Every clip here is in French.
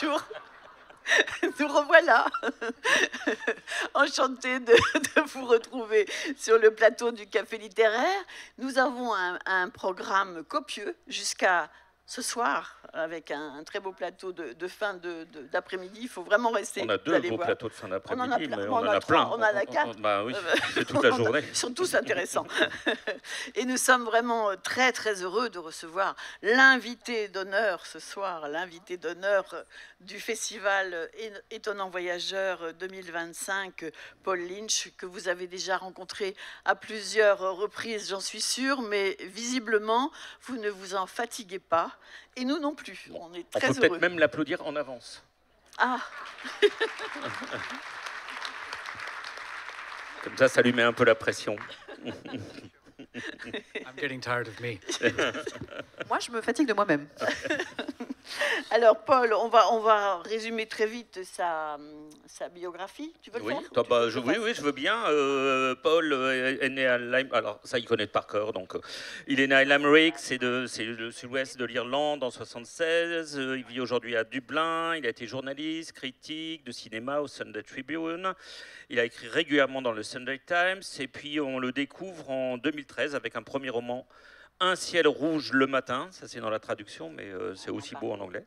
Bonjour. Nous revoilà. Enchantée de vous retrouver sur le plateau du Café littéraire. Nous avons un programme copieux jusqu'à ce soir, avec un très beau plateau de fin d'après-midi. Il faut vraiment rester. On a deux beaux plateaux de fin d'après-midi, mais on en a trois, plein. on en a quatre. Bah oui, c'est toute la journée. Ils sont tous intéressants. Et nous sommes vraiment très, très heureux de recevoir l'invité d'honneur ce soir, l'invité d'honneur du festival Étonnant Voyageur 2025, Paul Lynch, que vous avez déjà rencontré à plusieurs reprises, j'en suis sûre, mais visiblement, vous ne vous en fatiguez pas. Et nous non plus. Bon, on est très heureux. On peut peut-être même l'applaudir en avance. Ah. Comme ça lui met un peu la pression. I'm getting tired of me. Moi, je me fatigue de moi-même. Alors, Paul, on va résumer très vite sa biographie. Tu veux le faire oui, je veux bien. Paul est né à Limerick. Alors, ça, il connaît par cœur. Donc, il est né à Limerick, c'est le sud-ouest de l'Irlande, en 1976. Il vit aujourd'hui à Dublin. Il a été journaliste, critique de cinéma au Sunday Tribune. Il a écrit régulièrement dans le Sunday Times. Et puis, on le découvre en 2013 avec un premier roman, Un ciel rouge le matin, ça c'est dans la traduction, mais c'est aussi beau en anglais.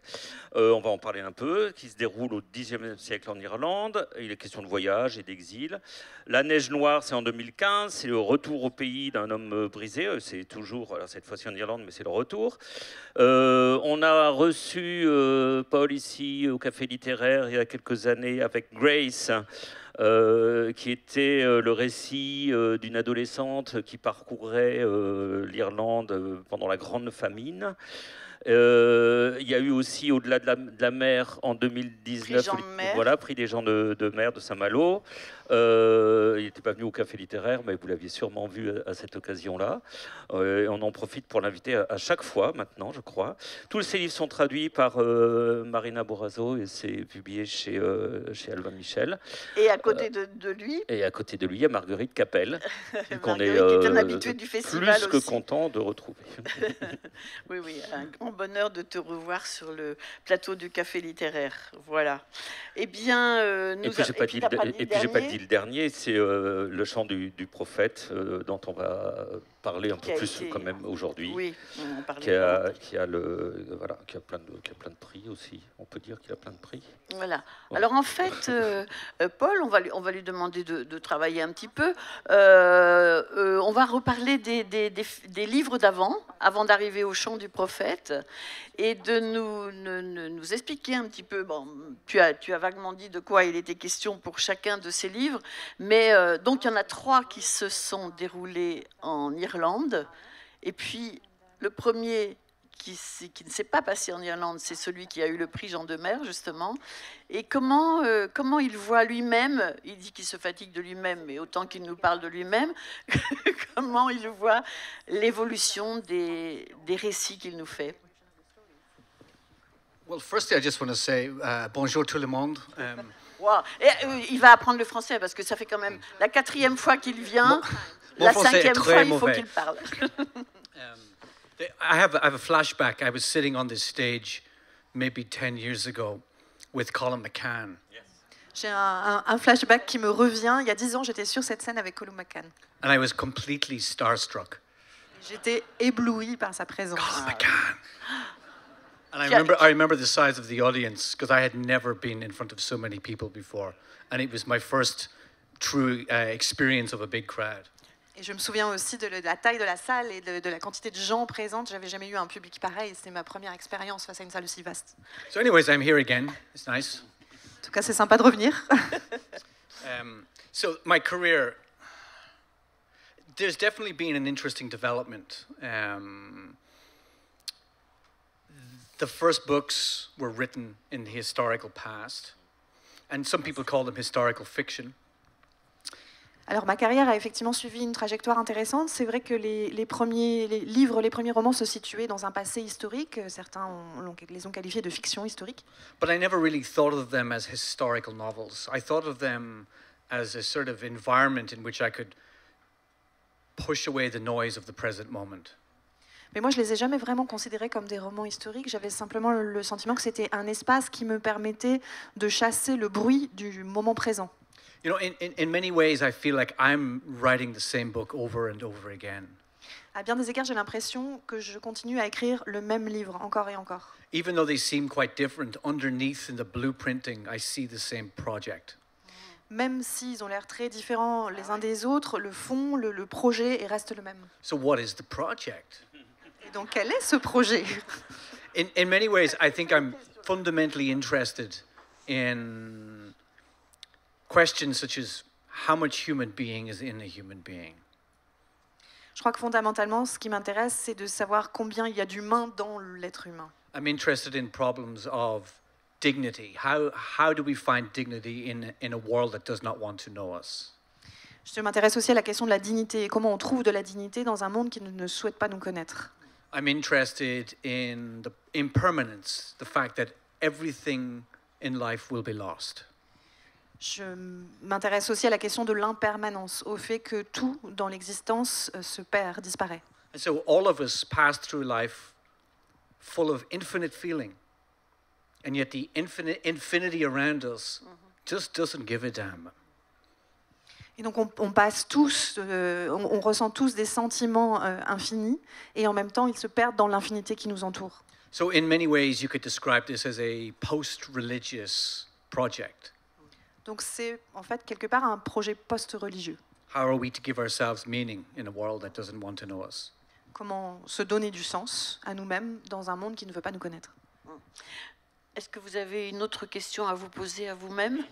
On va en parler un peu, qui se déroule au Xe siècle en Irlande. Il est question de voyage et d'exil. La neige noire, c'est en 2015, c'est le retour au pays d'un homme brisé. C'est toujours, alors cette fois-ci en Irlande, mais c'est le retour. On a reçu Paul ici au Café littéraire il y a quelques années avec Grace, qui était le récit d'une adolescente qui parcourait l'Irlande pendant la grande famine. Il y a eu aussi Au-delà de la mer en 2019, prix des gens de mer de Saint-Malo. Il n'était pas venu au Café littéraire, mais vous l'aviez sûrement vu à cette occasion-là. On en profite pour l'inviter à chaque fois maintenant, je crois. Tous ces livres sont traduits par Marina Borazo et c'est publié chez Albin Michel. Et à côté de lui il y a Marguerite Capel, qu'on est, qui est un habitué du festival plus que content de retrouver. Oui, un grand bonheur de te revoir sur le plateau du Café littéraire. Voilà. Eh bien, et puis j'ai pas dit le dernier, c'est Le chant du prophète, dont on va parler un peu plus quand même aujourd'hui. Oui, qui a plein de prix aussi. On peut dire qu'il a plein de prix. Voilà. Alors en fait, Paul, on va lui demander de travailler un petit peu. On va reparler des livres avant d'arriver au chant du prophète, et de nous expliquer un petit peu. Bon, tu as vaguement dit de quoi il était question pour chacun de ces livres, mais donc il y en a 3 qui se sont déroulés en Irlande, et puis le premier qui ne s'est pas passé en Irlande, c'est celui qui a eu le prix Jean Demer, justement. Et comment il voit lui-même, il dit qu'il se fatigue de lui-même, mais autant qu'il nous parle de lui-même, comment il voit l'évolution des récits qu'il nous fait. Well, firstly, I just want to say bonjour tout le monde. Wow. Il va apprendre le français parce que ça fait quand même la 4e fois qu'il vient, la 5e fois il faut qu'il parle. I have a flashback. I was sitting on this stage maybe 10 years ago with Colin McCann. J'ai un flashback qui me revient. Il y a 10 ans, j'étais sur cette scène avec Colin McCann. And I was completely starstruck. J'étais ébloui par sa présence. Colin McCann. And I remember the size of the audience because I had never been in front of so many people before, and it was my first true experience of a big crowd. Et je me souviens aussi de la taille de la salle et de la quantité de gens présents. J'avais jamais eu un public pareil. C'était ma première expérience face à une salle aussi vaste. So anyways, I'm here again. It's nice. En tout cas, c'est sympa de revenir. So my career, there's definitely been an interesting development. The first books were written in the historical past, and some people call them historical fiction. Alors, ma carrière a effectivement suivi une trajectoire intéressante. C'est vrai que les premiers livres, les premiers romans se situaient dans un passé historique. Certains les ont qualifiés de fiction historique. But I never really thought of them as historical novels. I thought of them as a sort of environment in which I could push away the noise of the present moment. Mais moi, je les ai jamais vraiment considérés comme des romans historiques. J'avais simplement le sentiment que c'était un espace qui me permettait de chasser le bruit du moment présent. You know, in many ways, I feel like I'm writing the same book over and over again. À bien des égards, j'ai l'impression que je continue à écrire le même livre encore et encore. Even though they seem quite different, underneath in the blueprinting, I see the same project. Même s'ils ont l'air très différents les uns des autres, le fond, le projet reste le même. So what is the project? Et donc, quel est ce projet? In many ways, I think I'm fundamentally interested in questions such as how much human being is in a human being. Je crois que fondamentalement, ce qui m'intéresse, c'est de savoir combien il y a d'humain dans l'être humain. I'm interested in problems of dignity. How do we find dignity in a world that does not want to know us? Je m'intéresse aussi à la question de la dignité et comment on trouve de la dignité dans un monde qui ne souhaite pas nous connaître. I'm interested in the impermanence, the fact that everything in life will be lost. Je m'intéresse aussi à la question de l'impermanence, au fait que tout dans l'existence se perd, disparaît. And so all of us pass through life full of infinite feeling. And yet the infinity around us just doesn't give a damn. Et donc on passe tous, on ressent tous des sentiments infinis, et en même temps ils se perdent dans l'infinité qui nous entoure. So in many ways you could describe this as a post-religious project. Donc c'est en fait quelque part un projet post-religieux. How are we to give ourselves meaning in a world that doesn't want to know us? Comment se donner du sens à nous-mêmes dans un monde qui ne veut pas nous connaître. Est-ce que vous avez une autre question à vous poser à vous-même?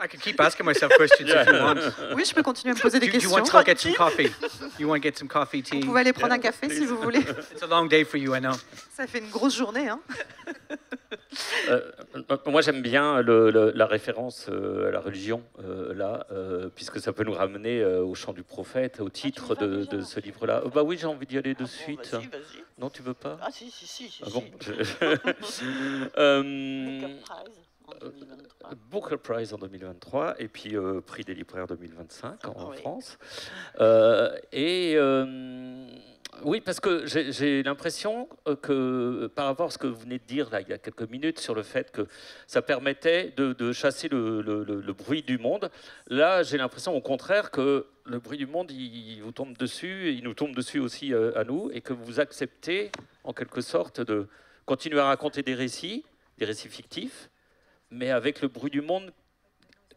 I could keep asking myself questions if you want. Oui, je peux continuer à me poser des Do you questions. want to go get some coffee? You want to get some coffee, tea? Vous pouvez aller prendre un café si vous voulez. It's a long day for you, I know. Ça fait une grosse journée, hein. Moi, j'aime bien la référence à la religion, là, puisque ça peut nous ramener au chant du prophète, au titre de ce livre-là. Bah oui, j'ai envie d'y aller de suite. Vas-y, vas-y. Non, tu veux pas? Ah si. Ah bon. Booker Prize en 2023 et puis prix des libraires 2025 en France. Oui, parce que j'ai l'impression que, par rapport à ce que vous venez de dire là, il y a quelques minutes, sur le fait que ça permettait de chasser le bruit du monde, là, j'ai l'impression au contraire que le bruit du monde, il vous tombe dessus, et il nous tombe dessus aussi à nous, et que vous acceptez, en quelque sorte, de continuer à raconter des récits fictifs, mais avec le bruit du monde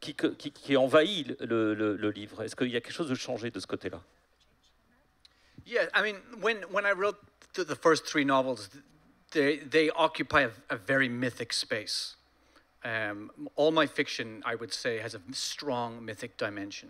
qui envahit le livre. Est-ce qu'il y a quelque chose de changé de ce côté-là? Yeah, I mean, when I wrote the first three novels, they occupy a very mythic space. All my fiction, I would say, has a strong mythic dimension.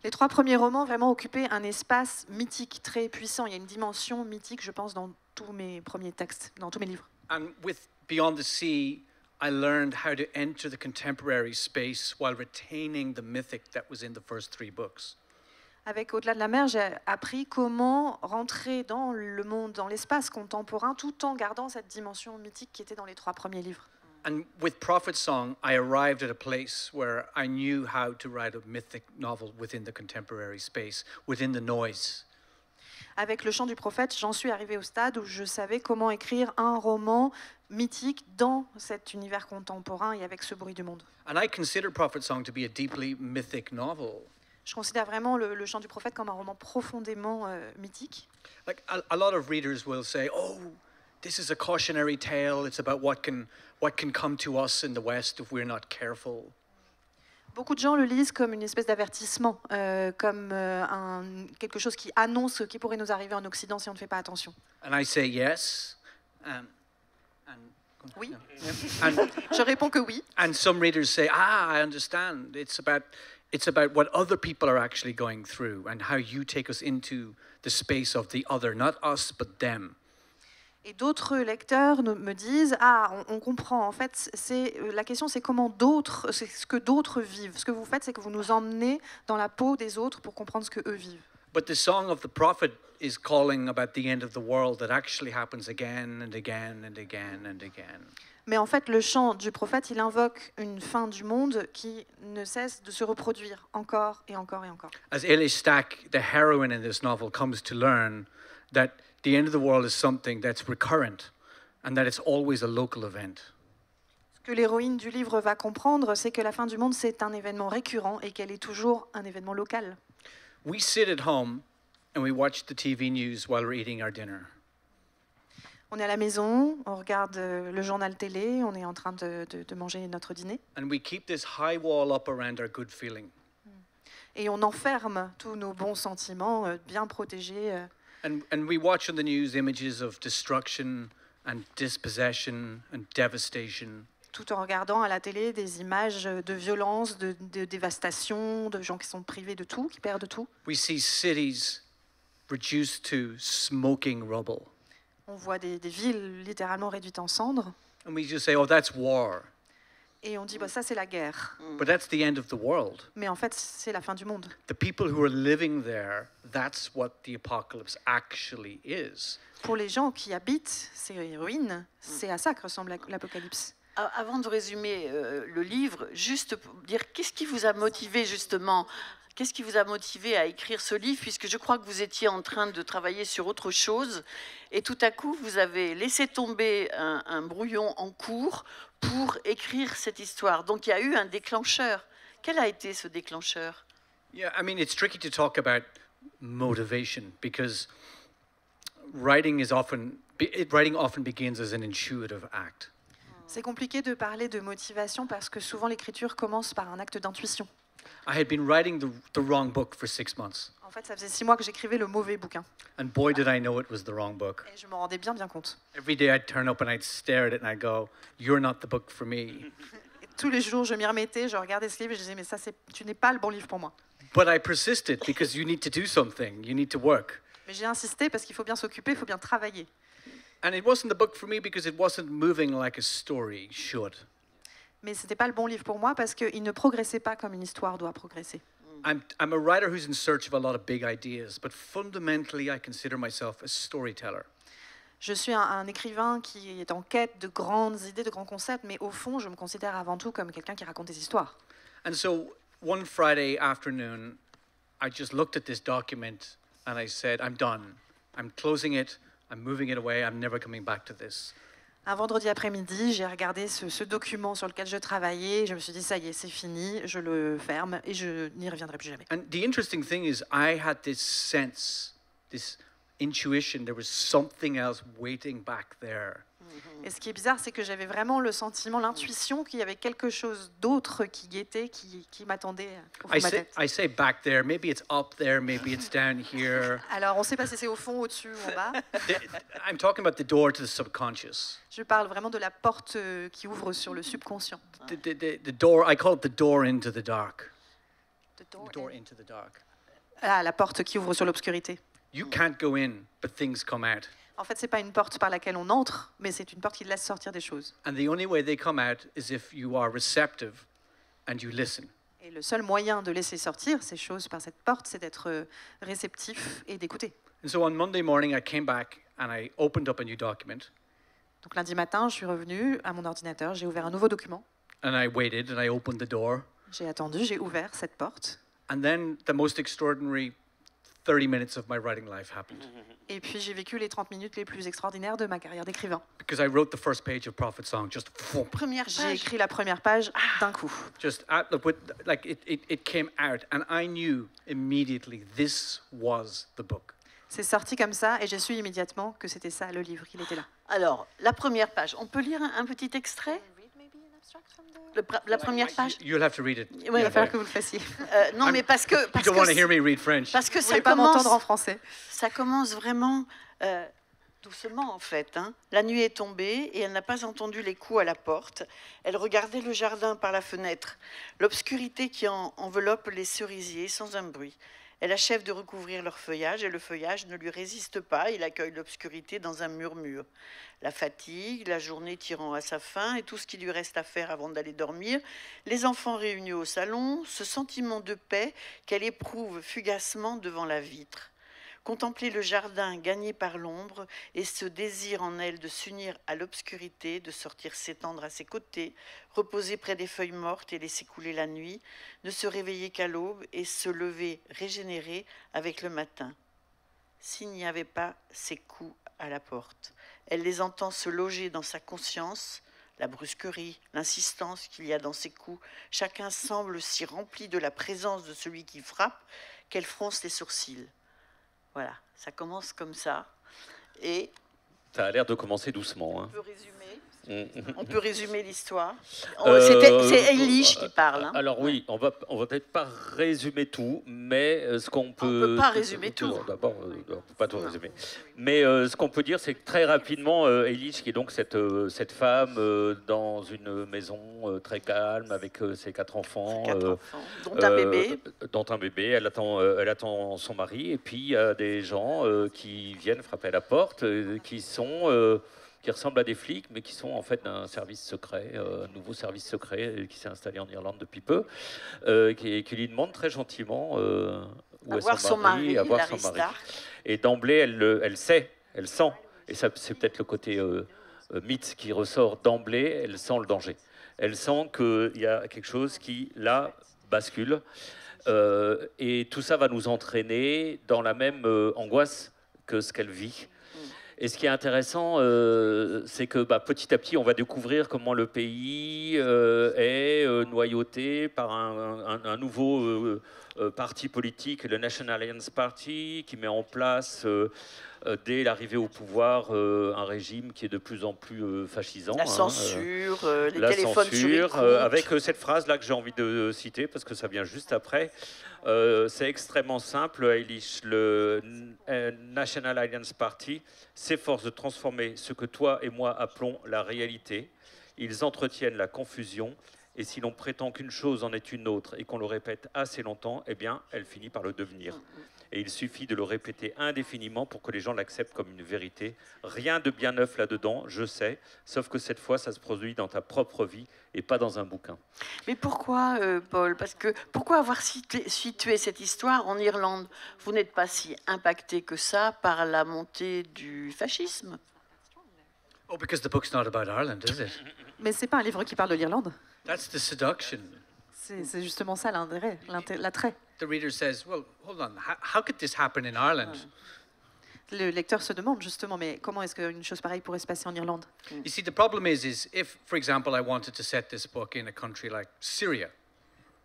Les trois premiers romans vraiment occupaient un espace mythique très puissant. Il y a une dimension mythique, je pense, dans tous mes premiers textes, dans tous mes livres. And with Beyond the Sea, I learned how to enter the contemporary space while retaining the mythic that was in the first three books. Avec Au-delà de la mer, j'ai appris comment rentrer dans le monde, dans l'espace contemporain, tout en gardant cette dimension mythique qui était dans les trois premiers livres. And with Prophet Song, I arrived at a place where I knew how to write a mythic novel within the contemporary space, within the noise. Avec Le Chant du Prophète, j'en suis arrivée au stade où je savais comment écrire un roman mythique dans cet univers contemporain et avec ce bruit du monde. And I consider Prophet Song to be a deeply mythic novel. Je considère vraiment le Chant du Prophète comme un roman profondément mythique. Like a lot of readers will say, "Oh, this is a cautionary tale. It's about what can come to us in the West if we're not careful." Beaucoup de gens le lisent comme une espèce d'avertissement, comme quelque chose qui annonce ce qui pourrait nous arriver en Occident si on ne fait pas attention. And I say yes. Oui. And Je réponds que oui. and some readers say, I understand. It's about what other people are actually going through and how you take us into the space of the other, not us, but them. Et d'autres lecteurs me disent on comprend. En fait, la question, c'est comment d'autres, c'est ce que d'autres vivent. Ce que vous faites, c'est que vous nous emmenez dans la peau des autres pour comprendre ce que eux vivent. But the song of the prophet is calling about the end of the world that actually happens again and again and again and again. Mais en fait, le chant du prophète, il invoque une fin du monde qui ne cesse de se reproduire encore et encore et encore. As Ellie Stack, the heroine in this novel, comes to learn that the end of the world is something that's recurrent and that it's always a local event. Ce que l'héroïne du livre va comprendre, c'est que la fin du monde, c'est un événement récurrent et qu'elle est toujours un événement local. We sit at home and we watch the TV news while we're eating our dinner. On est à la maison, on regarde le journal télé, on est en train de manger notre dîner. And we keep this high wall up around our good feeling. Et on enferme tous nos bons sentiments, bien protégés. And we watch on the news images of destruction and dispossession and devastation. Tout en regardant à la télé des images de violence, de dévastation, de gens qui sont privés de tout, qui perdent tout. We see cities reduced to smoking rubble. On voit des villes littéralement réduites en cendres. And we just say, oh, that's war. Et on dit, bah, ça c'est la guerre. But that's the end of the world. Mais en fait, c'est la fin du monde. The people who are living there, that's what the apocalypse actually is. Pour les gens qui habitent ces ruines, c'est à ça que ressemble l'Apocalypse. Avant de résumer le livre, juste pour dire qu'est-ce qui vous a motivé justement, qu'est-ce qui vous a motivé à écrire ce livre, puisque je crois que vous étiez en train de travailler sur autre chose, et tout à coup vous avez laissé tomber un brouillon en cours pour écrire cette histoire. Donc il y a eu un déclencheur. Quel a été ce déclencheur? Yeah, I mean, it's tricky to talk about motivation because writing often begins as an intuitive act. C'est compliqué de parler de motivation parce que souvent l'écriture commence par un acte d'intuition. I had been writing the wrong book for 6 months. En fait, ça faisait 6 mois que j'écrivais le mauvais bouquin. And boy, did I know it was the wrong book. Et je m'en rendais bien compte. Every day I'd turn up and I'd stare at it and I'd go, you're not the book for me. Et tous les jours, je m'y remettais, je regardais ce livre et je disais, mais ça, tu n'es pas le bon livre pour moi. But I persisted because you need to do something. You need to work. Mais j'ai insisté parce qu'il faut bien s'occuper, il faut bien travailler. And it wasn't the book for me because it wasn't moving like a story should. Mais c'était pas le bon livre pour moi parce qu'il ne progressait pas comme une histoire doit progresser. I'm a writer who's in search of a lot of big ideas, but fundamentally I consider myself a storyteller. Je suis un écrivain qui est en quête de grandes idées, de grands concepts, mais au fond, je me considère avant tout comme quelqu'un qui raconte des histoires. And so one Friday afternoon, I just looked at this document and I said, I'm done. I'm closing it. I'm moving it away. I'm never coming back to this. Un vendredi après-midi, j'ai regardé ce document sur lequel je travaillais. Je me suis dit, ça y est, c'est fini, je le ferme et je n'y reviendrai plus jamais. And the interesting thing is I had this sense, this intuition, there was something else waiting back there. Et ce qui est bizarre, c'est que j'avais vraiment le sentiment, l'intuition qu'il y avait quelque chose d'autre qui guettait, qui m'attendait au fond de ma tête. I say back there, maybe it's up there, maybe it's down here. Alors, on ne sait pas si c'est au fond, au-dessus ou en bas. I'm talking about the door to the subconscious. Je parle vraiment de la porte qui ouvre sur le subconscient. The door, I call it the door into the dark. The The door into the dark. Ah, la porte qui ouvre sur l'obscurité. You can't go in, but things come out. En fait, c'est pas une porte par laquelle on entre, mais c'est une porte qui laisse sortir des choses. And the only way they come out is if you are receptive and you listen. Et le seul moyen de laisser sortir ces choses par cette porte, c'est d'être réceptif et d'écouter. And so on Monday morning, I came back and I opened up a new document. Donc lundi matin, je suis revenue à mon ordinateur, j'ai ouvert un nouveau document, And I waited and I opened the door. j'ai attendu, j'ai ouvert cette porte, And then the most extraordinary 30 minutes of my writing life happened. et puis j'ai vécu les 30 minutes les plus extraordinaires de ma carrière d'écrivain. Because I wrote the first page of Prophet Song, just whoop, Première J'ai page. écrit la première page d'un coup. just like it came out. And I knew immediately this was the book. C'est sorti comme ça, et j'ai su immédiatement que c'était ça le livre, qu'il était là. Alors, la première page. On peut lire un petit extrait? La première page? You'll have to read it. Oui, Il va Yeah, falloir boy. que vous le fassiez. Non, mais parce que You don't want to hear me read French. parce que Vous voulez pas m'entendre en français. ça commence vraiment doucement en fait. Hein. La nuit est tombée et elle n'a pas entendu les coups à la porte. Elle regardait le jardin par la fenêtre, l'obscurité qui enveloppe les cerisiers sans un bruit. Elle achève de recouvrir leur feuillage et le feuillage ne lui résiste pas. Il accueille l'obscurité dans un murmure. La fatigue, la journée tirant à sa fin et tout ce qui lui reste à faire avant d'aller dormir, les enfants réunis au salon, ce sentiment de paix qu'elle éprouve fugacement devant la vitre. Contempler le jardin gagné par l'ombre et ce désir en elle de s'unir à l'obscurité, de sortir s'étendre à ses côtés, reposer près des feuilles mortes et laisser couler la nuit, ne se réveiller qu'à l'aube et se lever régénéré avec le matin. S'il n'y avait pas ces coups à la porte, elle les entend se loger dans sa conscience, la brusquerie, l'insistance qu'il y a dans ces coups. Chacun semble si rempli de la présence de celui qui frappe qu'elle fronce les sourcils. Voilà, ça commence comme ça. Et Ça a l'air de commencer doucement. Hein. on peut résumer l'histoire. C'est Eilish qui parle. Hein. Alors oui, on va peut-être pas résumer tout, mais ce qu'on peut... On peut pas résumer tout. D'abord, on ne peut pas tout résumer. Mais ce qu'on peut dire, c'est que très rapidement, Eilish, qui est donc cette femme dans une maison très calme, avec ses 4 enfants, dont un bébé. Dont un bébé, elle attend son mari, et puis il y a des gens qui viennent frapper à la porte, qui ressemblent à des flics, mais qui sont en fait d'un service secret, un nouveau service secret qui s'est installé en Irlande depuis peu, qui lui demande très gentiment où est son mari, à voir son mari. Et d'emblée, elle sent, et ça c'est peut-être le côté mythe qui ressort d'emblée, elle sent le danger. Elle sent qu'il y a quelque chose qui, là, bascule, et tout ça va nous entraîner dans la même angoisse que ce qu'elle vit. Et ce qui est intéressant, c'est que petit à petit, on va découvrir comment le pays est noyauté par un nouveau parti politique, le National Alliance Party, qui met en place, dès l'arrivée au pouvoir, un régime qui est de plus en plus fascisant. La censure, les la téléphones censure, sur écoute. avec cette phrase-là que j'ai envie de citer, parce que ça vient juste après. C'est extrêmement simple, Eilish. Le National Alliance Party s'efforce de transformer ce que toi et moi appelons la réalité. Ils entretiennent la confusion, et si l'on prétend qu'une chose en est une autre et qu'on le répète assez longtemps, eh bien, elle finit par le devenir. Et il suffit de le répéter indéfiniment pour que les gens l'acceptent comme une vérité. Rien de bien neuf là-dedans, je sais, sauf que cette fois, ça se produit dans ta propre vie et pas dans un bouquin. Mais pourquoi, Paul ? Parce que pourquoi avoir situé cette histoire en Irlande ? Vous n'êtes pas si impacté que ça par la montée du fascisme ? Oh, because the book's not about Ireland, is it? Mais c'est pas un livre qui parle de l'Irlande. That's the seduction. C'est justement ça l'intérêt, l'attrait. The reader says, well, hold on, how could this happen in Ireland? Le lecteur se demande justement, mais comment est-ce qu'une chose pareille pourrait se passer en Irlande ? You see, the problem is if, for example, I wanted to set this book in a country like Syria,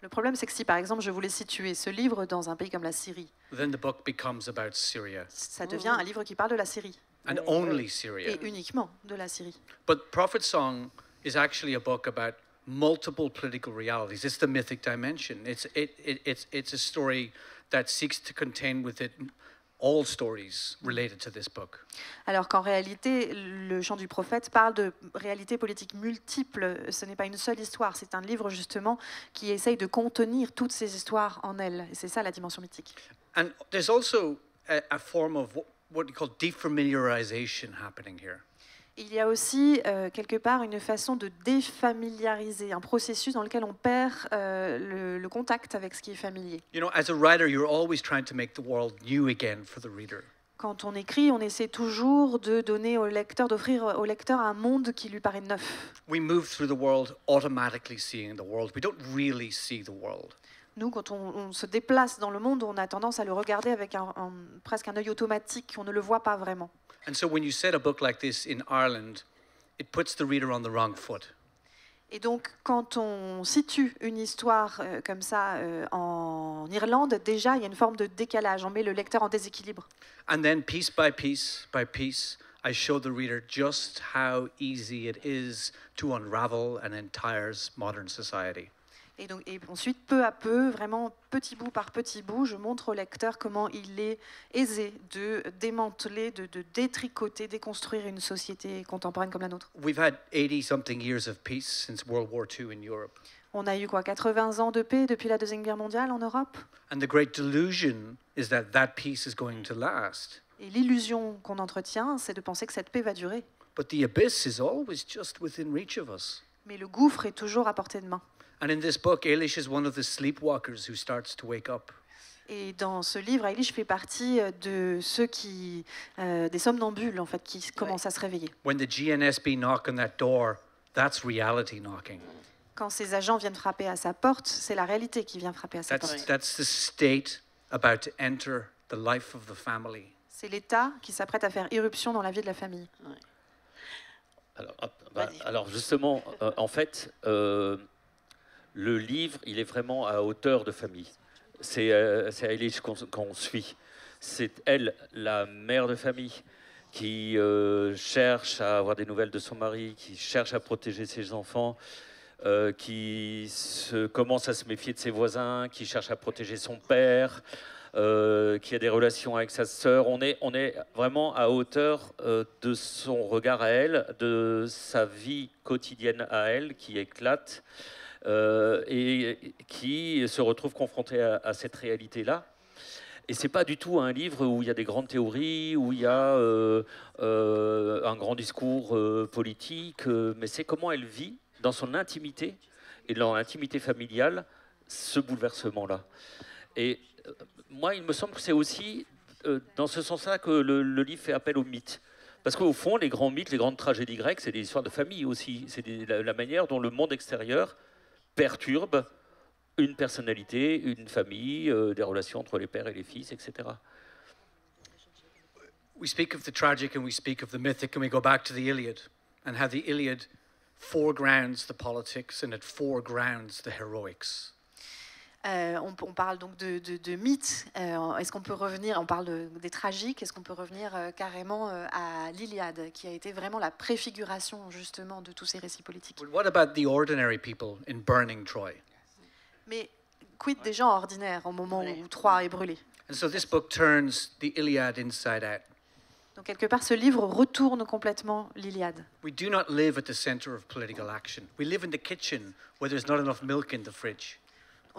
Le problème, c'est que si par exemple je voulais situer ce livre dans un pays comme la Syrie, then the book becomes about Syria ça devient un livre qui parle de la Syrie, and only Syria. et uniquement de la Syrie. But Prophet Song is actually a book about multiple political realities. It's the mythic dimension. It's a story that seeks to contain with it all stories related to this book. Alors qu'en réalité, le chant du prophète parle de réalités politiques multiples. Ce n'est pas une seule histoire, c'est un livre justement qui essaye de contenir toutes ces histoires en elle. Et c'est ça la dimension mythique. And there's also a form of what you call defamiliarization happening here. Il y a aussi quelque part une façon de défamiliariser, un processus dans lequel on perd le contact avec ce qui est familier. You know, as a writer, you're always trying to make the world new again for the reader. Quand on écrit, on essaie toujours de donner au lecteur, d'offrir au lecteur un monde qui lui paraît neuf. We move through the world automatically seeing the world. We don't really see the world. Nous, quand on se déplace dans le monde, on a tendance à le regarder avec presque un œil automatique, on ne le voit pas vraiment. And so when you set a book like this in Ireland, it puts the reader on the wrong foot. Et donc, quand on situe une histoire comme ça en Irlande, déjà, il y a une forme de décalage. On met le lecteur en déséquilibre. And then piece by piece by piece, I show the reader just how easy it is to unravel an entire modern society. Et ensuite, peu à peu, vraiment petit bout par petit bout, je montre au lecteur comment il est aisé de démanteler, de détricoter, déconstruire une société contemporaine comme la nôtre. We've had 80-something years of peace since World War II in Europe. On a eu 80 ans de paix depuis la Deuxième Guerre mondiale en Europe. And the great delusion is that that peace is going to last. Et l'illusion qu'on entretient, c'est de penser que cette paix va durer. But the abyss is always just within reach of us. Mais le gouffre est toujours à portée de main. And in this book, Eilish is one of the sleepwalkers who starts to wake up. Et dans ce livre, Eilish fait partie de ceux qui, des somnambules en fait, qui commencent à se réveiller. When the GNSB knock on that door, that's reality knocking. Quand ces agents viennent frapper à sa porte, c'est la réalité qui vient frapper à sa porte. That's the state about to enter the life of the family. C'est l'État qui s'apprête à faire irruption dans la vie de la famille. Alors justement, en fait, le livre, il est vraiment à hauteur de famille. C'est Eilish qu'on suit. C'est elle, la mère de famille, qui cherche à avoir des nouvelles de son mari, qui cherche à protéger ses enfants, qui commence à se méfier de ses voisins, qui cherche à protéger son père, qui a des relations avec sa sœur. On est vraiment à hauteur de son regard à elle, de sa vie quotidienne à elle, qui éclate. Et qui se retrouve confronté à cette réalité-là. Et c'est pas du tout un livre où il y a des grandes théories, où il y a un grand discours politique, mais c'est comment elle vit dans son intimité et dans l'intimité familiale ce bouleversement-là. Et moi, il me semble que c'est aussi dans ce sens-là que le livre fait appel au mythe. Parce qu'au fond, les grands mythes, les grandes tragédies grecques, c'est des histoires de famille aussi. C'est la manière dont le monde extérieur perturbe une personnalité, une famille, des relations entre les pères et les fils, etc. We speak of the tragic and we speak of the mythic, and we go back to the Iliad and how the Iliad foregrounds the politics and it foregrounds the heroics. On parle donc de mythes. Est-ce qu'on peut revenir, on parle des tragiques, est-ce qu'on peut revenir carrément à l'Iliade, qui a été vraiment la préfiguration justement de tous ces récits politiques. But what about the ordinary people in burning Troy? Mais quid des gens ordinaires au moment où Troie est brûlée? And so this book turns the Iliad inside out. Donc quelque part, ce livre retourne complètement l'Iliade. We do not live at the center of political action. We live in the kitchen where there's not enough milk in the fridge.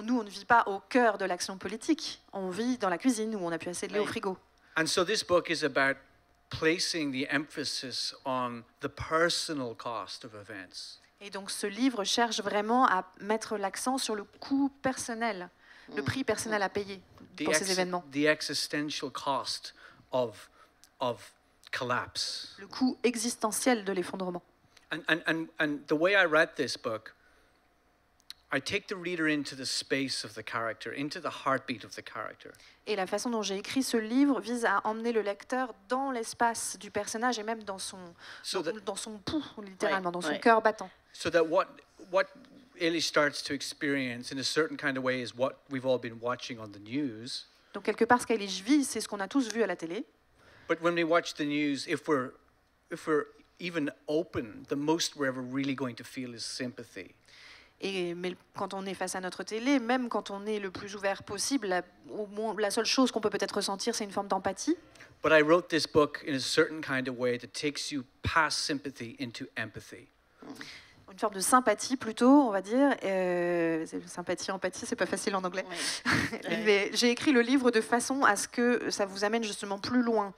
Nous, on ne vit pas au cœur de l'action politique. On vit dans la cuisine où on n'a plus assez de lait au frigo. And so this book is about placing the emphasis on the personal cost of events. Et donc ce livre cherche vraiment à mettre l'accent sur le coût personnel, le prix personnel à payer pour ces événements. The existential cost of collapse. Le coût existentiel de l'effondrement. And the way I read this book, I take the reader into the space of the character, into the heartbeat of the character. Et la façon dont j'ai écrit ce livre vise à emmener le lecteur dans l'espace du personnage et même dans son pouls, littéralement, dans son cœur battant. So that what Eilish starts to experience in a certain kind of way is what we've all been watching on the news. Donc quelque part, ce qu'Eilish vit, c'est ce qu'on a tous vu à la télé. But when we watch the news, if we're even open, the most we're ever really going to feel is sympathy. Mais quand on est face à notre télé, même quand on est le plus ouvert possible, la seule chose qu'on peut peut-être ressentir, c'est une forme d'empathie. But I wrote this book in a certain kind of way that takes you past sympathy into empathy. Une forme de sympathie plutôt, on va dire. Sympathie, empathie, c'est pas facile en anglais. Oui. Mais j'ai écrit le livre de façon à ce que ça vous amène justement plus loin,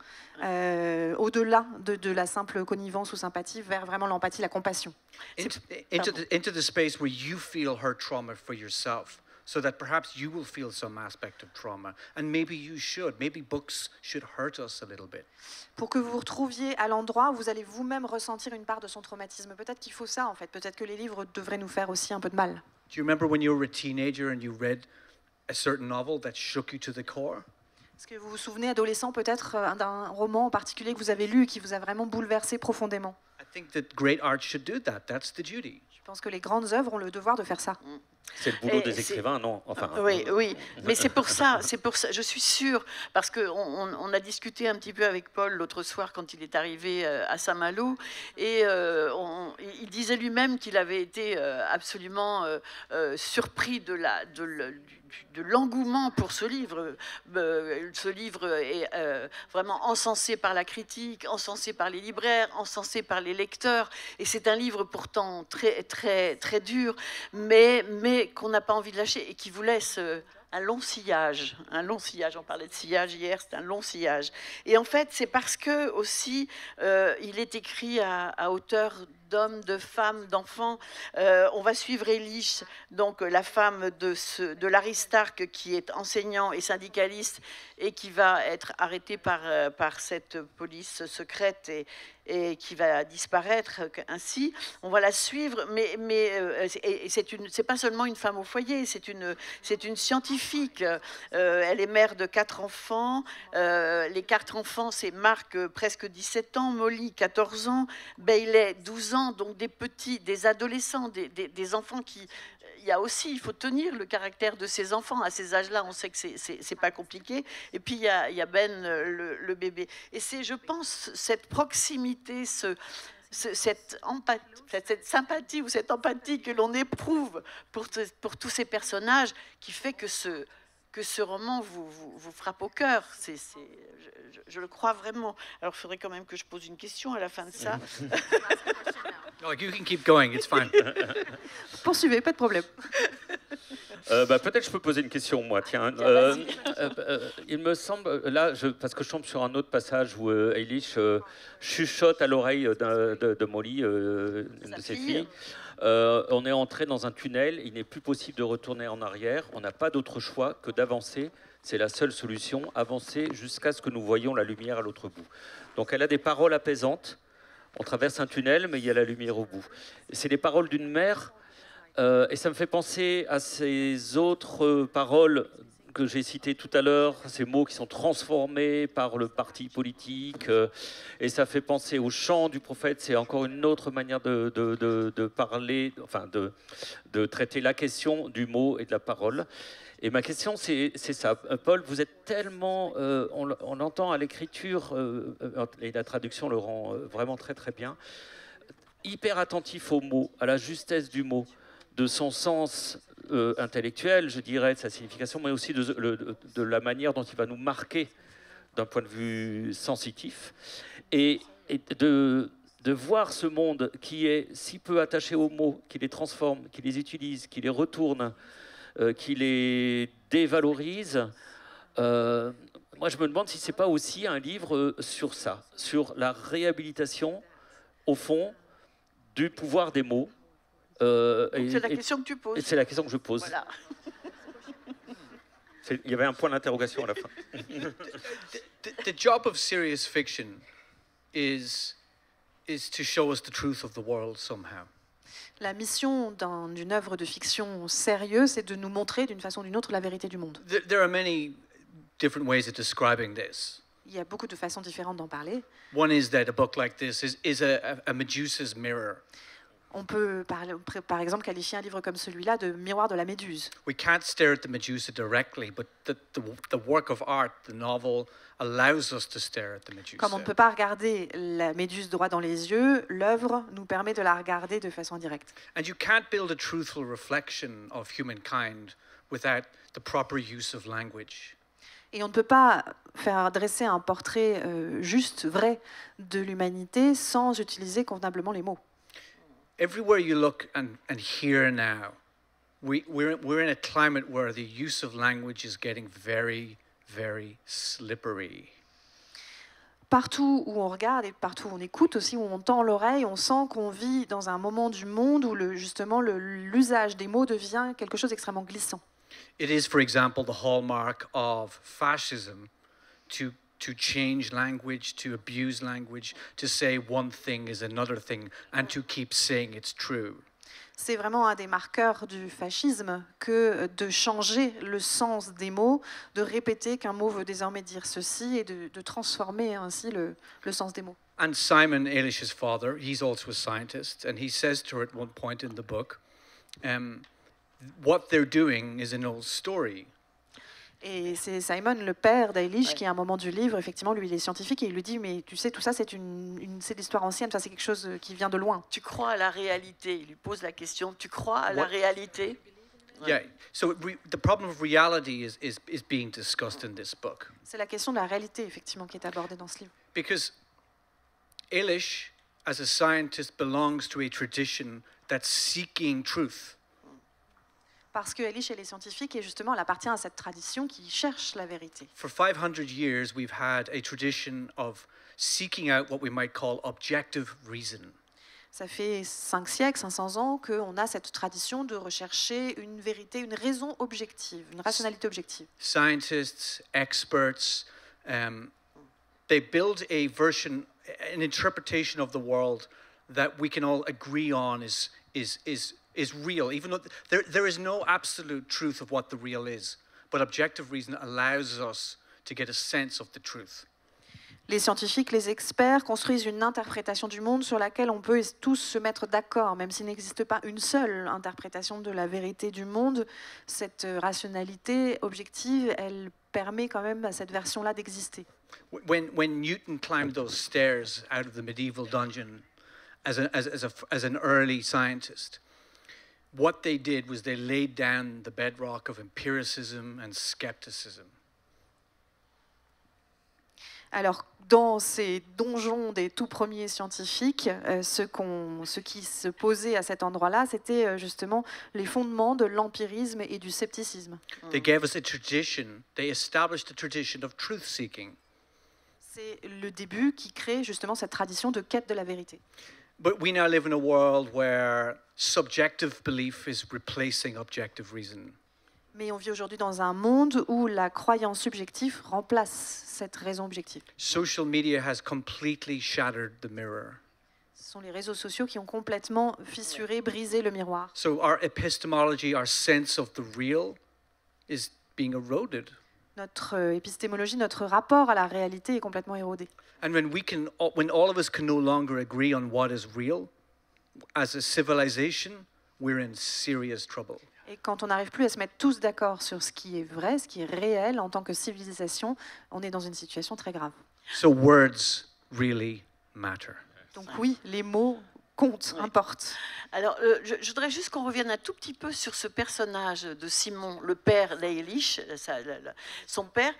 au-delà de la simple connivence ou sympathie, vers vraiment l'empathie, la compassion. Into the space where you feel her trauma for yourself, so that perhaps you will feel some aspect of trauma, and maybe you should. Maybe books should hurt us a little bit. Pour que vous vous retrouviez à l'endroit où vous allez vous-même ressentir une part de son traumatisme. Peut-être qu'il faut ça, en fait. Peut-être que les livres devraient nous faire aussi un peu de mal. Do you remember when you were a teenager and you read a certain novel that shook you to the core? Est-ce que vous vous souvenez, adolescent, peut-être d'un roman en particulier que vous avez lu et qui vous a vraiment bouleversé profondément? I think that great art should do that. That's the duty. Je pense que les grandes œuvres ont le devoir de faire ça. C'est le boulot des écrivains, non? Enfin, oui, mais c'est pour ça, je suis sûre, parce qu'on a discuté un petit peu avec Paul l'autre soir quand il est arrivé à Saint-Malo, et il disait lui-même qu'il avait été absolument surpris de l'engouement pour ce livre. Ce livre est vraiment encensé par la critique, encensé par les libraires, encensé par les lecteurs, et c'est un livre pourtant très, très, très dur, mais qu'on n'a pas envie de lâcher et qui vous laisse long sillage. Un long sillage, on parlait de sillage hier, c'est un long sillage. Et en fait, c'est parce que aussi, il est écrit à hauteur d'hommes, de femmes, d'enfants. On va suivre Elish, donc la femme de l'Aristarque, qui est enseignant et syndicaliste, et qui va être arrêtée par cette police secrète et qui va disparaître ainsi. On va la suivre, mais c'est pas seulement une femme au foyer, c'est une scientifique. Elle est mère de 4 enfants. Les 4 enfants, c'est Marc, presque 17 ans, Molly, 14 ans, Bailey, 12 ans, donc des adolescents, des enfants qui... il faut tenir le caractère de ces enfants. À ces âges-là, on sait que c'est pas compliqué. Et puis, il y a Ben, le bébé. Et c'est, je pense, cette proximité, cette sympathie ou cette empathie que l'on éprouve pour tous ces personnages qui fait que ce roman vous frappe au cœur. Je le crois vraiment. Alors, il faudrait quand même que je pose une question à la fin de ça. No, you can keep going, it's fine. Poursuivez, pas de problème. Peut-être je peux poser une question, moi. Tiens, il me semble, là, parce que je tombe sur un autre passage où Eilish chuchote à l'oreille de Molly, une de ses filles. On est entré dans un tunnel, il n'est plus possible de retourner en arrière, on n'a pas d'autre choix que d'avancer, c'est la seule solution, avancer jusqu'à ce que nous voyions la lumière à l'autre bout. Donc elle a des paroles apaisantes, on traverse un tunnel, mais il y a la lumière au bout. C'est les paroles d'une mère, et ça me fait penser à ces autres paroles que j'ai citées tout à l'heure, ces mots qui sont transformés par le parti politique, et ça fait penser au chant du prophète. C'est encore une autre manière de parler, enfin de traiter la question du mot et de la parole. Et ma question, c'est ça. Paul, vous êtes tellement... on l'entend à l'écriture, et la traduction le rend vraiment très très bien, hyper attentif aux mots, à la justesse du mot, de son sens intellectuel, je dirais, de sa signification, mais aussi de la manière dont il va nous marquer d'un point de vue sensitif. Et de voir ce monde qui est si peu attaché aux mots, qui les transforme, qui les utilise, qui les retourne, qui les dévalorise. Moi, je me demande si c'est pas aussi un livre sur ça, sur la réhabilitation, au fond, du pouvoir des mots. C'est la question que tu poses. C'est la question que je pose. Voilà. Il y avait un point d'interrogation à la fin. The job of serious fiction is to show us the truth of the world somehow. La mission d'une œuvre de fiction sérieuse, c'est de nous montrer d'une façon ou d'une autre la vérité du monde. There are many different ways of describing this. Il y a beaucoup de façons différentes d'en parler. One is that a book like this is a Medusa's mirror. On peut, par exemple, qualifier un livre comme celui-là de miroir de la Méduse. We can't stare at the Medusa directly, but the work of art, the novel, allows us to stare at the Medusa. Comme on ne peut pas regarder la Méduse droit dans les yeux, l'œuvre nous permet de la regarder de façon directe. And you can't build a truthful reflection of humankind without the proper use of language. Et on ne peut pas faire dresser un portrait juste, vrai, de l'humanité sans utiliser convenablement les mots. Everywhere you look and hear now, we're in a climate where the use of language is getting very, very slippery. Partout où on regarde et partout où on écoute aussi, où on tend l'oreille, on sent qu'on vit dans un moment du monde où justement l'usage des mots devient quelque chose d'extrêmement glissant. It is, for example, the hallmark of fascism to change language, to abuse language, to say one thing is another thing, and to keep saying it's true. C'est vraiment un des marqueurs du fascisme que de changer le sens des mots, de répéter qu'un mot veut désormais dire ceci et de transformer ainsi le sens des mots. And Simon Eilish's father, he's also a scientist, and he says to her at one point in the book, what they're doing is an old story. Et c'est Simon, le père d'Eilish, qui à un moment du livre, effectivement, lui, il est scientifique et il lui dit, mais tu sais, tout ça, c'est l'histoire ancienne, ça, c'est quelque chose qui vient de loin. Tu crois à la réalité? Il lui pose la question, tu crois à la réalité? Yeah, so the problem of reality is being discussed in this book. C'est la question de la réalité, effectivement, qui est abordée dans ce livre. Because Eilish, as a scientist, belongs to a tradition that's seeking truth. Parce que Eilish, elle est scientifique et justement, elle appartient à cette tradition qui cherche la vérité. For 500 years, we've had a tradition of seeking out what we might call objective reason. Ça fait 5 siècles, 500 ans qu'on a cette tradition de rechercher une vérité, une raison objective, une rationalité objective. Scientists, experts, they build a version, an interpretation of the world that we can all agree on is real, even though there is no absolute truth of what the real is, but objective reason allows us to get a sense of the truth. Les scientifiques, les experts construisent une interprétation du monde sur laquelle on peut tous se mettre d'accord, même s'il n'existe pas une seule interprétation de la vérité du monde. Cette rationalité objective, elle permet quand même à cette version-là d'exister. When Newton climbed those stairs out of the medieval dungeon as an early scientist, what they did was they laid down the bedrock of empiricism and skepticism. Alors, dans ces donjons des tout premiers scientifiques, ce qui se posait à cet endroit-là, c'était justement les fondements de l'empirisme et du scepticisme. They gave us a tradition, they established a tradition of truth-seeking. C'est le début qui crée justement cette tradition de quête de la vérité. But we now live in a world where subjective belief is replacing objective reason. Mais on vit aujourd'hui dans un monde où la croyance subjective remplace cette raison objective. Social media has completely shattered the mirror. Ce sont les réseaux sociaux qui ont complètement fissuré, brisé le miroir. So our epistemology, our sense of the real, is being eroded. Notre épistémologie, notre rapport à la réalité est complètement érodé. And when all of us can no longer agree on what is real, as a civilization, we're in serious trouble. Et quand on n'arrive plus à se mettre tous d'accord sur ce qui est vrai, ce qui est réel en tant que civilisation, on est dans une situation très grave. So words really matter. Donc oui, les mots comptent, importent. Alors, je voudrais juste qu'on revienne un tout petit peu sur ce personnage de Simon, le père d'Eilish, son père.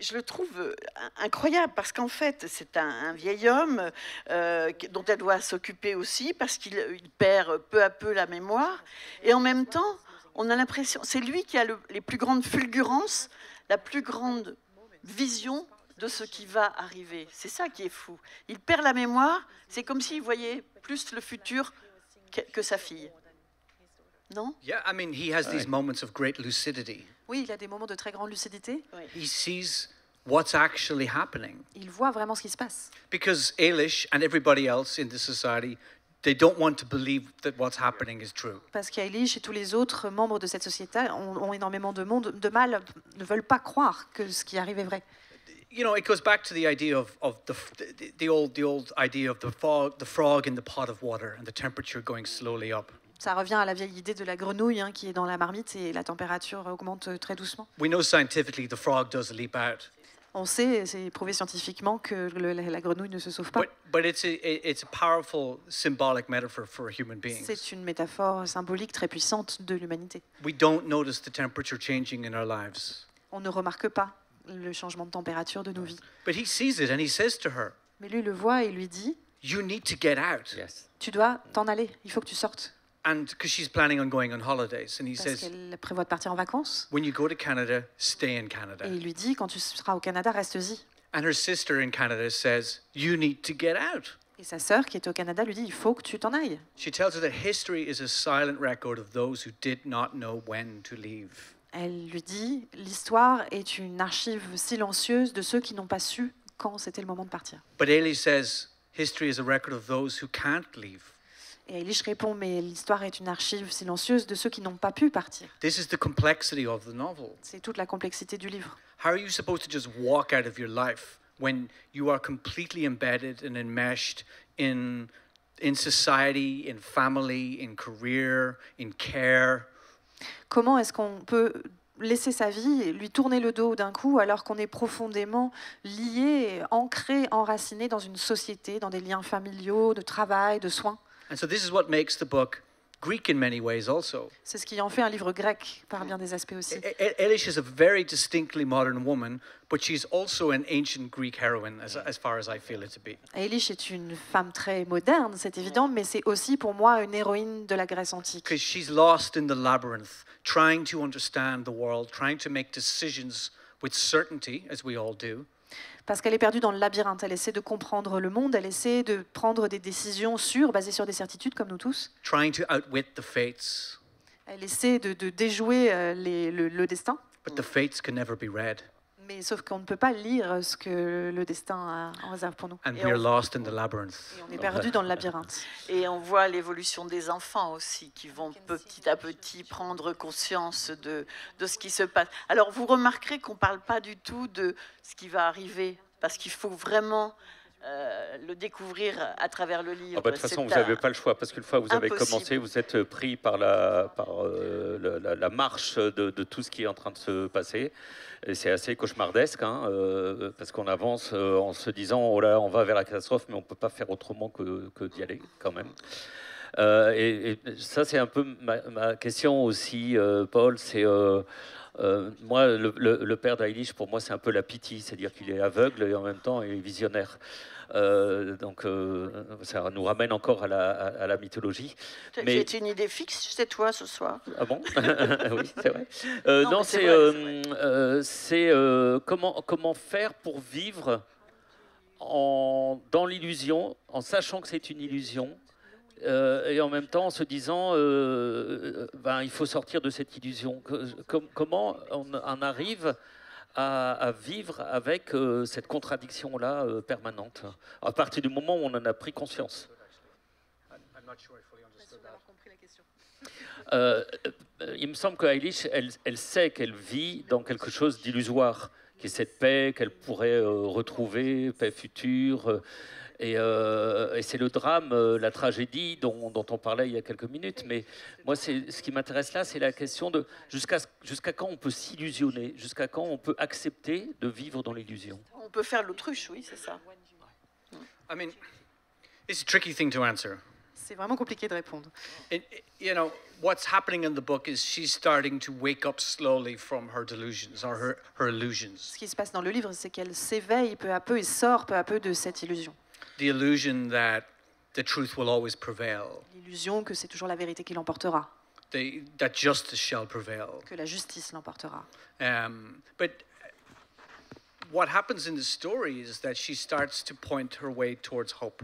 Je le trouve incroyable parce qu'en fait, c'est un vieil homme dont elle doit s'occuper aussi parce qu'il perd peu à peu la mémoire. Et en même temps, on a l'impression, c'est lui qui a les plus grandes fulgurances, la plus grande vision de ce qui va arriver. C'est ça qui est fou. Il perd la mémoire, c'est comme s'il voyait plus le futur que sa fille. Non? Yeah, I mean, he has these moments of great lucidity. Oui, il a des moments de très grande lucidité. He sees what's actually happening. Il voit vraiment ce qui se passe. Because Eilish and everybody else in the society, they don't want to believe that what's happening is true. Parce qu'Eilish et tous les autres membres de cette société ont énormément de mal, ne veulent pas croire que ce qui arrive est vrai. You know, it goes back to the idea of the old idea of the frog in the pot of water and the temperature going slowly up. Ça revient à la vieille idée de la grenouille qui est dans la marmite et la température augmente très doucement. We know scientifically the frog does leap out. On sait, c'est prouvé scientifiquement que la grenouille ne se sauve pas. But it's a powerful symbolic metaphor for human beings. C'est une métaphore symbolique très puissante de l'humanité. We don't notice the temperature changing in our lives. On ne remarque pas le changement de température de nos vies. But he sees it and he says to her, Mais lui le voit et lui dit, you need to get out. Yes. tu dois t'en aller, il faut que tu sortes. And because she's planning on going on holidays. And he Parce says, qu'elle prévoit de partir en vacances. when you go to Canada, stay in Canada. Et il lui dit, quand tu seras au Canada, reste-y. And her sister in Canada says, you need to get out. Et sa sœur, qui est au Canada, lui dit, il faut que tu t'en ailles. She tells her that history is a silent record of those who did not know when to leave. Elle lui dit, l'histoire est une archive silencieuse de ceux qui n'ont pas su quand c'était le moment de partir. But Eilish says, history is a record of those who can't leave. Et Eilish répond, mais l'histoire est une archive silencieuse de ceux qui n'ont pas pu partir. This is the complexity of the novel. C'est toute la complexité du livre. How are you supposed to just walk out of your life when you are completely embedded and enmeshed in society, in family, in career, in care? Comment est-ce qu'on peut laisser sa vie et lui tourner le dos d'un coup alors qu'on est profondément lié, ancré, enraciné dans une société, dans des liens familiaux, de travail, de soins? And so this is what makes the book Greek in many ways also. C'est ce qui en fait un livre grec par bien des aspects aussi. Eilish is a very distinctly modern woman, but she's also an ancient Greek heroine, as far as I feel it to be. Eilish est une femme très moderne, c'est évident, mais c'est aussi pour moi une héroïne de la Grèce antique. Because she's lost in the labyrinth, trying to understand the world, trying to make decisions with certainty, as we all do. Parce qu'elle est perdue dans le labyrinthe, elle essaie de comprendre le monde, elle essaie de prendre des décisions sûres, basées sur des certitudes, comme nous tous. Trying to outwit the fates. Elle essaie de déjouer le destin, But the fates can never be read. mais sauf qu'on ne peut pas lire ce que le destin a en réserve pour nous. And Et we're on- lost in the labyrinth. Et on est perdu dans le labyrinthe. Et on voit l'évolution des enfants aussi, qui vont petit à petit prendre conscience de ce qui se passe. Alors, vous remarquerez qu'on ne parle pas du tout de ce qui va arriver, parce qu'il faut vraiment le découvrir à travers le livre. De toute façon, C'est vous n'avez pas le choix, parce qu'une fois que vous avez impossible. commencé, vous êtes pris par la marche de tout ce qui est en train de se passer. Et c'est assez cauchemardesque, hein, parce qu'on avance en se disant, oh là, on va vers la catastrophe, mais on ne peut pas faire autrement que d'y aller, quand même. Et ça, c'est un peu ma question aussi, Paul, c'est... moi, le père d'Eilish, pour moi, c'est un peu la pitié, c'est-à-dire qu'il est aveugle et en même temps il est visionnaire. Donc ça nous ramène encore à la mythologie. Mais- C'est une idée fixe, c'est toi ce soir. Ah bon? Oui, c'est vrai. Non, Non, mais c'est c'est comment faire pour vivre dans l'illusion, en sachant que c'est une illusion, et en même temps en se disant il faut sortir de cette illusion. Comment on arrive à vivre avec cette contradiction-là permanente, à partir du moment où on en a pris conscience. I'm not sure I fully understood that. Il me semble que Eilish, elle sait qu'elle vit dans quelque chose d'illusoire, qui est cette paix qu'elle pourrait retrouver, paix future. Et c'est le drame, la tragédie dont on parlait il y a quelques minutes. Mais moi, ce qui m'intéresse là, c'est la question de jusqu'à quand on peut s'illusionner, jusqu'à quand on peut accepter de vivre dans l'illusion. On peut faire l'autruche, oui, c'est ça. I mean, it's a tricky thing to answer. C'est vraiment compliqué de répondre. You know, what's happening in the book is she's starting to wake up slowly from her delusions or her illusions. Ce qui se passe dans le livre, c'est qu'elle s'éveille peu à peu et sort peu à peu de cette illusion. The illusion that the truth will always prevail, L'illusion que c'est toujours la vérité qui l'emportera, that justice shall prevail. que la justice l'emportera. But what happens in the story is that she starts to point her way towards hope.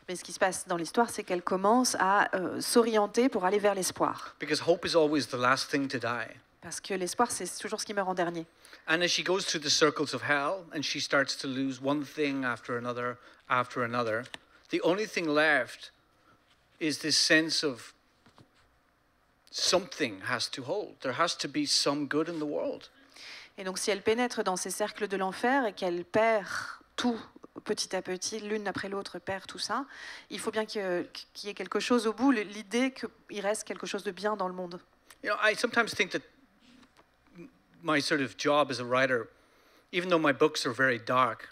Mais ce qui se passe dans l'histoire, c'est qu'elle commence à s'orienter pour aller vers l'espoir. Because hope is always the last thing to die. Parce que l'espoir, c'est toujours ce qui meurt en dernier. And as she goes through the circles of hell and she starts to lose one thing after another, the only thing left is this sense of something has to hold. There has to be some good in the world. Et donc, si elle pénètre dans ces cercles de l'enfer et qu'elle perd tout petit à petit, l'une après l'autre perd tout ça, il faut bien qu'il y ait quelque chose au bout, l'idée qu'il reste quelque chose de bien dans le monde. You know, I sometimes think that my sort of job as a writer, even though my books are very dark,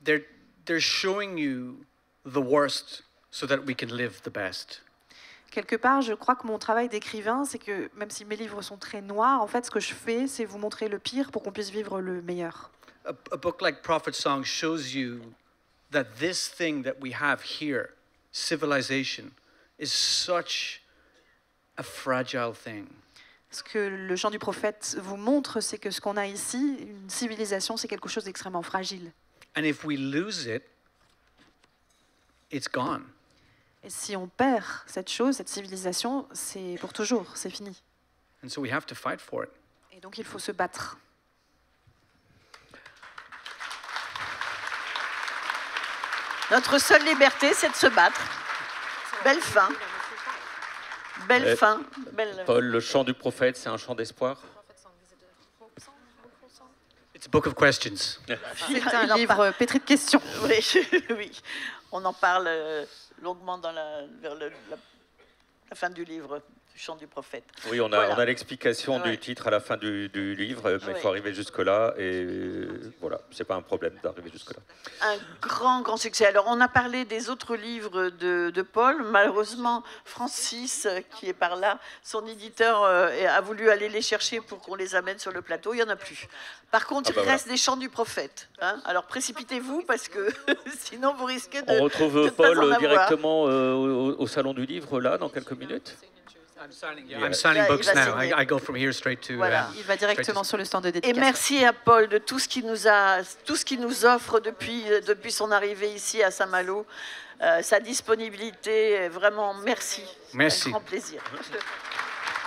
they're showing you the worst so that we can live the best. Quelque part, je crois que mon travail d'écrivain, c'est que même si mes livres sont très noirs, en fait, ce que je fais, c'est vous montrer le pire pour qu'on puisse vivre le meilleur. A book like Prophet Song shows you that this thing that we have here, civilization, is such a fragile thing. Ce que le chant du prophète vous montre, c'est que ce qu'on a ici, une civilisation, c'est quelque chose d'extrêmement fragile. And if we lose it, it's gone. Et si on perd cette chose, cette civilisation, c'est pour toujours, c'est fini. And so we have to fight for it. Et donc il faut se battre. Notre seule liberté, c'est de se battre. Belle fin. Belle fin. Belle... Paul, le chant du prophète, c'est un chant d'espoir. It's a book of questions. C'est un livre pétri de questions. Oui, oui. On en parle longuement vers la fin du livre. chant du prophète. Oui, on a l'explication Ouais. du titre à la fin du livre, mais il faut arriver jusque-là. Et voilà, c'est pas un problème d'arriver jusque-là. Un grand succès. Alors, on a parlé des autres livres de Paul. Malheureusement, Francis, qui est par là, son éditeur a voulu aller les chercher pour qu'on les amène sur le plateau. Il n'y en a plus. Par contre, il reste des chants du prophète. Hein. Alors, précipitez-vous, parce que sinon, vous risquez de... On retrouve Paul directement au Salon du Livre, là, dans quelques minutes. I'm signing books now. I go from here straight to. Voilà. Il va directement sur le stand de Et dédicace. merci à Paul de tout ce qu'il nous offre depuis son arrivée ici à Saint-Malo, sa disponibilité. Vraiment, merci. Merci. Un grand plaisir.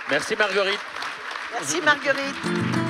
Merci Marguerite. Merci Marguerite.